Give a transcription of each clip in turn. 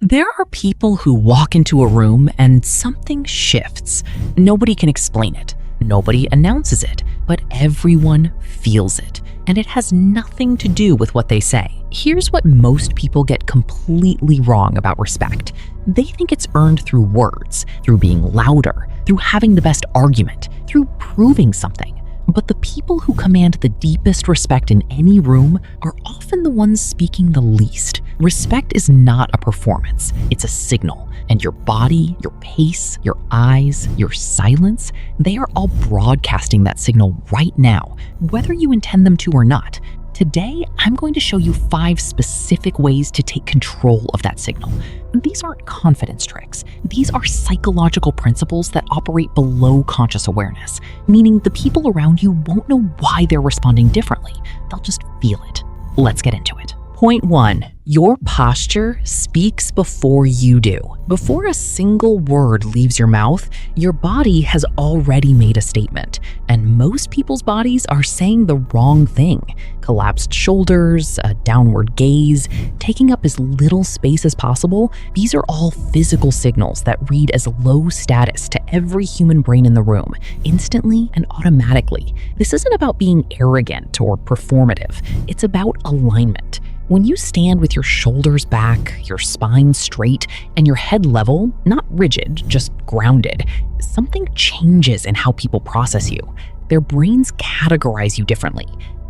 There are people who walk into a room and something shifts. Nobody can explain it. Nobody announces it, but everyone feels it. And it has nothing to do with what they say. Here's what most people get completely wrong about respect. They think it's earned through words, through being louder, through having the best argument, through proving something. But the people who command the deepest respect in any room are often the ones speaking the least. Respect is not a performance, it's a signal. And your body, your pace, your eyes, your silence, they are all broadcasting that signal right now, whether you intend them to or not. Today, I'm going to show you 5 specific ways to take control of that signal. These aren't confidence tricks. These are psychological principles that operate below conscious awareness, meaning the people around you won't know why they're responding differently. They'll just feel it. Let's get into it. Point 1. Your posture speaks before you do. Before a single word leaves your mouth, your body has already made a statement. And most people's bodies are saying the wrong thing. Collapsed shoulders, a downward gaze, taking up as little space as possible. These are all physical signals that read as low status to every human brain in the room, instantly and automatically. This isn't about being arrogant or performative. It's about alignment. When you stand with your shoulders back, your spine straight, and your head level, not rigid, just grounded, something changes in how people process you. Their brains categorize you differently.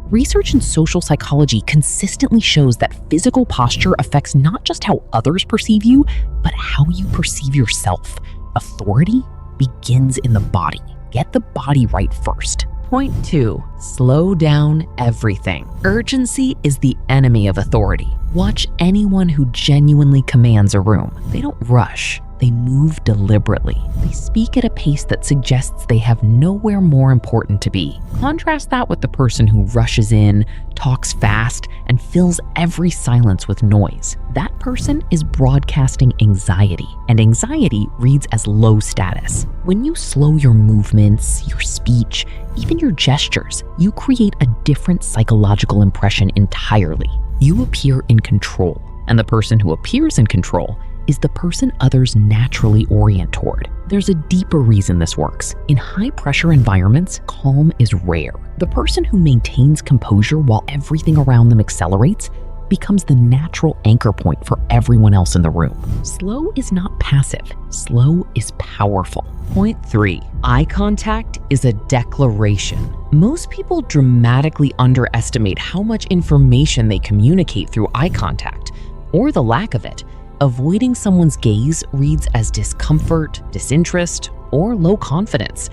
Research in social psychology consistently shows that physical posture affects not just how others perceive you, but how you perceive yourself. Authority begins in the body. Get the body right first. Point 2. Slow down everything. Urgency is the enemy of authority. Watch anyone who genuinely commands a room. They don't rush. They move deliberately. They speak at a pace that suggests they have nowhere more important to be. Contrast that with the person who rushes in, talks fast, and fills every silence with noise. That person is broadcasting anxiety, and anxiety reads as low status. When you slow your movements, your speech, even your gestures, you create a different psychological impression entirely. You appear in control, and the person who appears in control is the person others naturally orient toward. There's a deeper reason this works. In high-pressure environments, calm is rare. The person who maintains composure while everything around them accelerates becomes the natural anchor point for everyone else in the room. Slow is not passive. Slow is powerful. Point 3. Eye contact is a declaration. Most people dramatically underestimate how much information they communicate through eye contact, or the lack of it. Avoiding someone's gaze reads as discomfort, disinterest, or low confidence.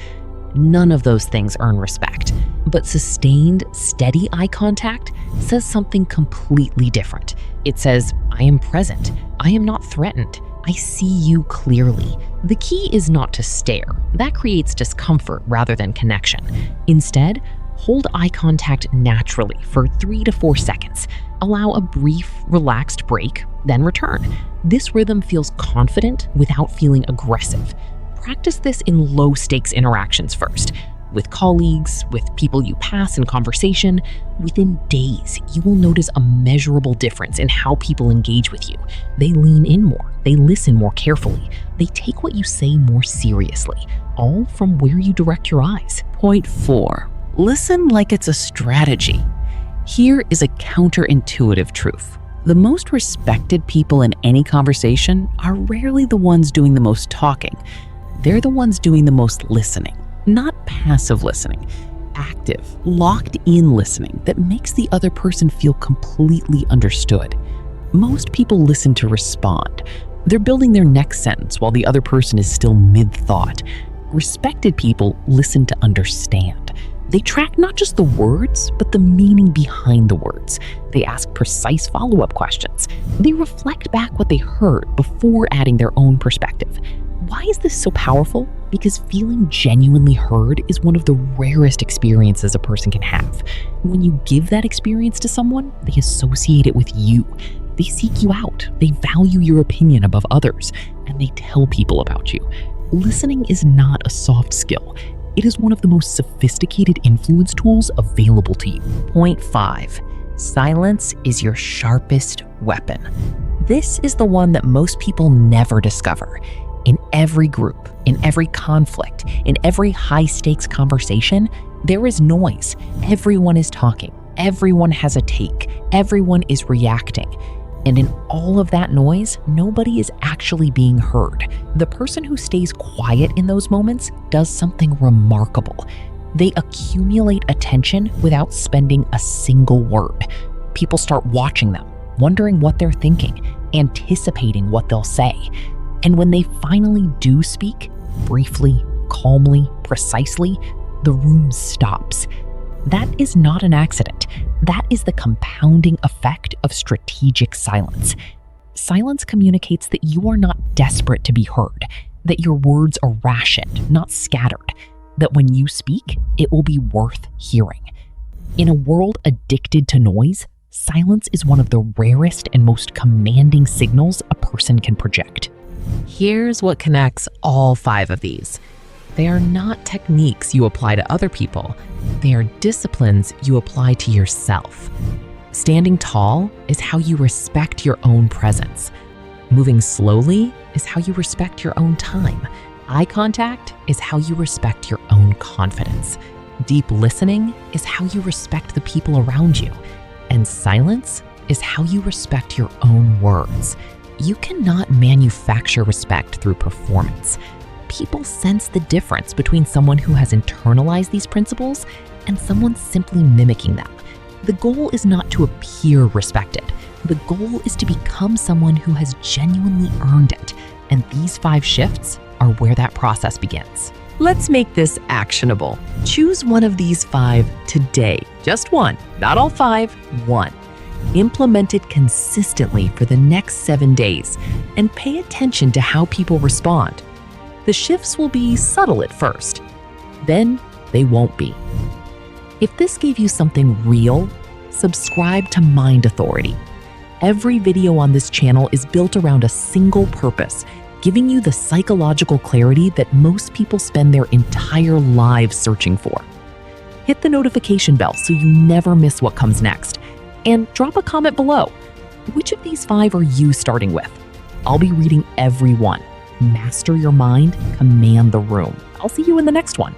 None of those things earn respect. But sustained, steady eye contact says something completely different. It says, I am present. I am not threatened. I see you clearly. The key is not to stare. That creates discomfort rather than connection. Instead, hold eye contact naturally for 3 to 4 seconds. Allow a brief, relaxed break, then return. This rhythm feels confident without feeling aggressive. Practice this in low-stakes interactions first. With colleagues, with people you pass in conversation, within days, you will notice a measurable difference in how people engage with you. They lean in more, they listen more carefully, they take what you say more seriously, all from where you direct your eyes. Point 4. Listen like it's a strategy. Here is a counterintuitive truth. The most respected people in any conversation are rarely the ones doing the most talking. They're the ones doing the most listening. Not passive listening, active, locked-in listening that makes the other person feel completely understood. Most people listen to respond. They're building their next sentence while the other person is still mid-thought. Respected people listen to understand. They track not just the words, but the meaning behind the words. They ask precise follow-up questions. They reflect back what they heard before adding their own perspective. Why is this so powerful? Because feeling genuinely heard is one of the rarest experiences a person can have. When you give that experience to someone, they associate it with you. They seek you out. They value your opinion above others, and they tell people about you. Listening is not a soft skill. It is one of the most sophisticated influence tools available to you. Point 5. Silence is your sharpest weapon. This is the one that most people never discover. In every group, in every conflict, in every high-stakes conversation, there is noise. Everyone is talking. Everyone has a take. Everyone is reacting. And in all of that noise, nobody is actually being heard. The person who stays quiet in those moments does something remarkable. They accumulate attention without spending a single word. People start watching them, wondering what they're thinking, anticipating what they'll say. And when they finally do speak, briefly, calmly, precisely, the room stops. That is not an accident. That is the compounding effect of strategic silence. Silence communicates that you are not desperate to be heard, that your words are rationed, not scattered, that when you speak, it will be worth hearing. In a world addicted to noise, silence is one of the rarest and most commanding signals a person can project. Here's what connects all 5 of these. They are not techniques you apply to other people. They are disciplines you apply to yourself. Standing tall is how you respect your own presence. Moving slowly is how you respect your own time. Eye contact is how you respect your own confidence. Deep listening is how you respect the people around you. And silence is how you respect your own words. You cannot manufacture respect through performance. People sense the difference between someone who has internalized these principles and someone simply mimicking them. The goal is not to appear respected. The goal is to become someone who has genuinely earned it. And these 5 shifts are where that process begins. Let's make this actionable. Choose one of these 5 today. Just one, not all 5, one. Implement it consistently for the next 7 days and pay attention to how people respond. The shifts will be subtle at first, then they won't be. If this gave you something real, subscribe to Mind Authority. Every video on this channel is built around a single purpose, giving you the psychological clarity that most people spend their entire lives searching for. Hit the notification bell so you never miss what comes next, and drop a comment below. Which of these 5 are you starting with? I'll be reading every one. Master your mind, command the room. I'll see you in the next one.